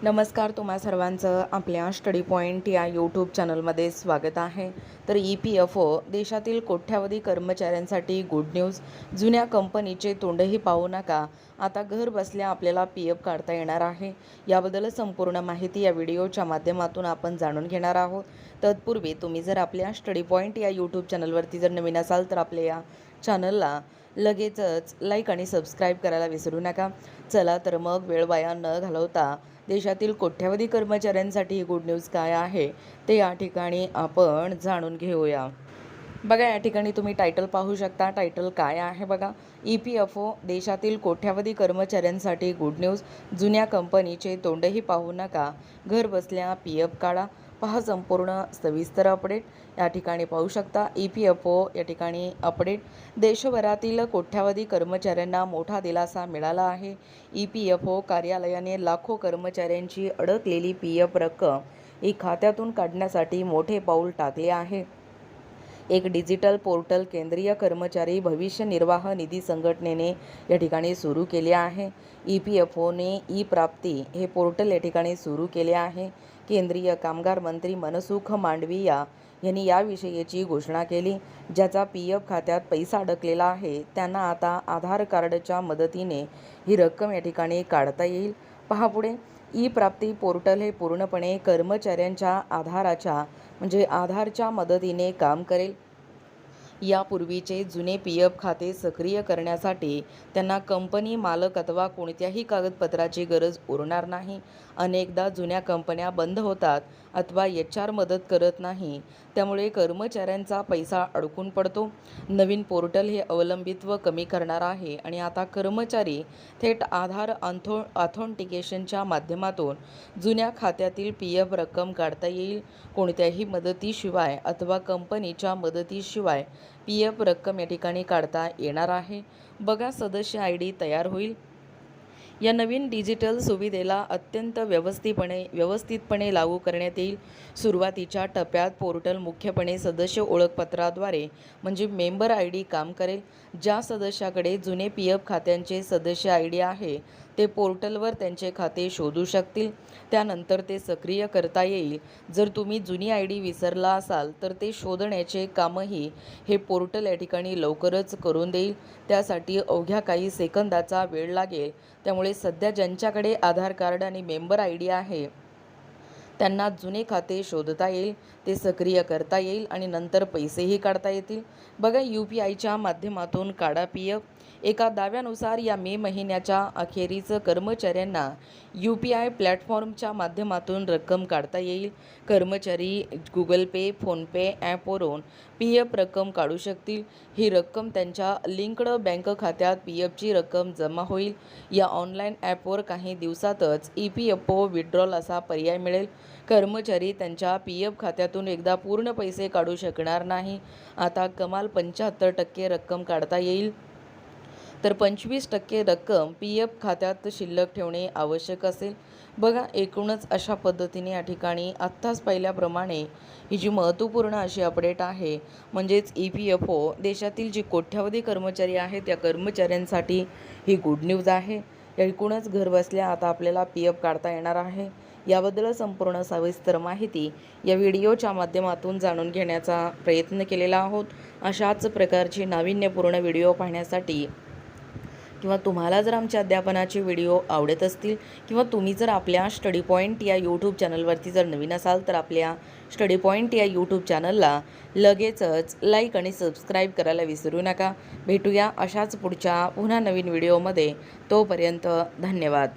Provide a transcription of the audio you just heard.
नमस्कार, तुम्हा सर्वांचं आपल्या स्टडी पॉईंट या यूट्यूब चॅनलमध्ये स्वागत आहे. तर EPFO देशातील कोट्यावधी कर्मचाऱ्यांसाठी गुड न्यूज. जुन्या कंपनीचे तोंडही पाहू नका, आता घर बसल्या आपल्याला PF काढता येणार आहे. याबद्दल संपूर्ण माहिती या व्हिडिओच्या माध्यमातून आपण जाणून घेणार आहोत. तत्पूर्वी तुम्ही जर आपल्या स्टडी पॉईंट या यूट्यूब चॅनलवरती जर नवीन असाल तर आपल्या या चॅनलला लगेचच लाईक आणि सबस्क्राईब करायला विसरू नका. चला तर मग वेळ वाया न घालवता देशातील कोट्यावधी कर्मचाऱ्यांसाठी गुड न्यूज काय आहे ते या ठिकाणी आपण जाणून घेऊया. बघा, या ठिकाणी तुम्ही टायटल पाहू शकता. टायटल काय आहे बघा, EPFO देशातील कोट्यावधी कर्मचाऱ्यांसाठी गुड न्यूज. जुन्या कंपनीचे तोंडही पाहू नका, घर बसल्या PF काढा. पहा संपूर्ण सविस्तर अपडेट. या ठिकाणी पाहू शकता EPFO या ठिकाणी अपडेट. देशभरातील कोट्यावधी कर्मचाऱ्यांना मोठा दिलासा मिळाला आहे. EPFO कार्यालयाने लाखो कर्मचाऱ्यांची अडकलेली PF रक्कम ही खात्यातून काढण्यासाठी मोठे पाऊल टाकले आहे. एक डिजिटल पोर्टल केंद्रीय कर्मचारी भविष्य निर्वाह निधी संघटनेने या ठिकाणी सुरू केले आहे. EPFOने प्राप्ती हे पोर्टल या ठिकाणी सुरू केले आहे. केंद्रीय कामगार मंत्री मनसुख मांडविया यांनी याविषयीची घोषणा केली. ज्याचा PF खात्यात पैसा अडकलेला आहे त्यांना आता आधार कार्डच्या मदतीने ही रक्कम या ठिकाणी काढता येईल. पहा पुढे, प्राप्ती पोर्टल हे पूर्णपणे कर्मचाऱ्यांच्या आधारच्या मदतीने काम करेल. यापूर्वीचे जुने PF खाते सक्रिय करण्यासाठी त्यांना कंपनी मालक अथवा कोणत्याही कागदपत्राची गरज उरणार नाही. अनेकदा जुन्या कंपन्या बंद होतात अथवा HR मदत करत नाही, त्यामुळे कर्मचाऱ्यांचा पैसा अडकून पडतो. नवीन पोर्टल हे अवलंबित्व कमी करणार आहे आणि आता कर्मचारी थेट आधार ऑथेंटिकेशनच्या माध्यमातून जुन्या खात्यातील PF रक्कम काढता येईल. कोणत्याही मदतीशिवाय अथवा कंपनीच्या मदतीशिवाय PF रक्कम या ठिकाणी काढता येणार आहे. बघा, सदस्य ID तयार होईल. या नवीन डिजिटल सुविधेला अत्यंत व्यवस्थितपणे लागू करण्यात येईल. सुरुवातीच्या टप्प्यात पोर्टल मुख्यपणे सदस्य ओळखपत्राद्वारे म्हणजे मेंबर ID काम करेल. ज्या सदस्याकडे जुने PF खात्यांचे सदस्य ID आहे ते पोर्टलवर त्यांचे खाते शोधू शकतील. त्यानंतर ते सक्रिय करता येईल. जर तुम्ही जुनी ID विसरला असाल तर ते शोधण्याचे कामही हे पोर्टल या ठिकाणी लवकरच करून देईल. त्यासाठी अवघ्या काही सेकंदाचा वेळ लागेल. त्यामुळे सध्या ज्यांच्याकडे आधार कार्ड आणि मेंबर ID आहे त्यांना जुने खाते शोधता येईल, ते सक्रिय करता येईल आणि नंतर पैसेही काढता येतील. बघा, UPIच्या माध्यमातून काढा PF. एका दाव्यानुसार या मे महिन्याच्या अखेरीस कर्मचाऱ्यांना UPI प्लॅटफॉर्मच्या माध्यमातून रक्कम काढता येईल. कर्मचारी Google Pay, PhonePe ॲपवरून PF रक्कम काढू शकतील. ही रक्कम त्यांच्या लिंक्ड बँक खात्यात PFची रक्कम जमा होईल. या ऑनलाईन ॲपवर काही दिवसातच EPFO विड्रॉल असा पर्याय मिळेल. कर्मचारी त्यांच्या PF खात्यातून एकदा पूर्ण पैसे काढू शकणार नाही. आता कमाल 75% रक्कम काढता येईल, तर 25% रक्कम PF खात्यात शिल्लक ठेवणे आवश्यक असेल. बघा, एकूणच अशा पद्धतीने या ठिकाणी आत्ताच पाहिल्याप्रमाणे ही जी महत्त्वपूर्ण अशी अपडेट आहे, म्हणजेच EPFO देशातील जी कोट्यावधी कर्मचारी आहेत त्या कर्मचाऱ्यांसाठी ही गुड न्यूज आहे. एकूणच घर बसल्या आता आपल्याला PF काढता येणार आहे. याबद्दल संपूर्ण सविस्तर माहिती या व्हिडिओच्या माध्यमातून जाणून घेण्याचा प्रयत्न केलेला आहोत. अशाच प्रकारचे नाविन्यपूर्ण व्हिडिओ पाहण्यासाठी किंवा तुम्हाला जर आमच्या अध्यापनाचे व्हिडिओ आवडत असतील किंवा तुम्ही जर आपल्या स्टडी पॉईंट या यूट्यूब चॅनलवरती जर नवीन असाल तर आपल्या स्टडी पॉईंट या यूट्यूब चॅनलला लगेचच लाईक आणि सबस्क्राईब करायला विसरू नका. भेटूया अशाच पुढच्या पुन्हा नवीन व्हिडिओमध्ये. तोपर्यंत धन्यवाद.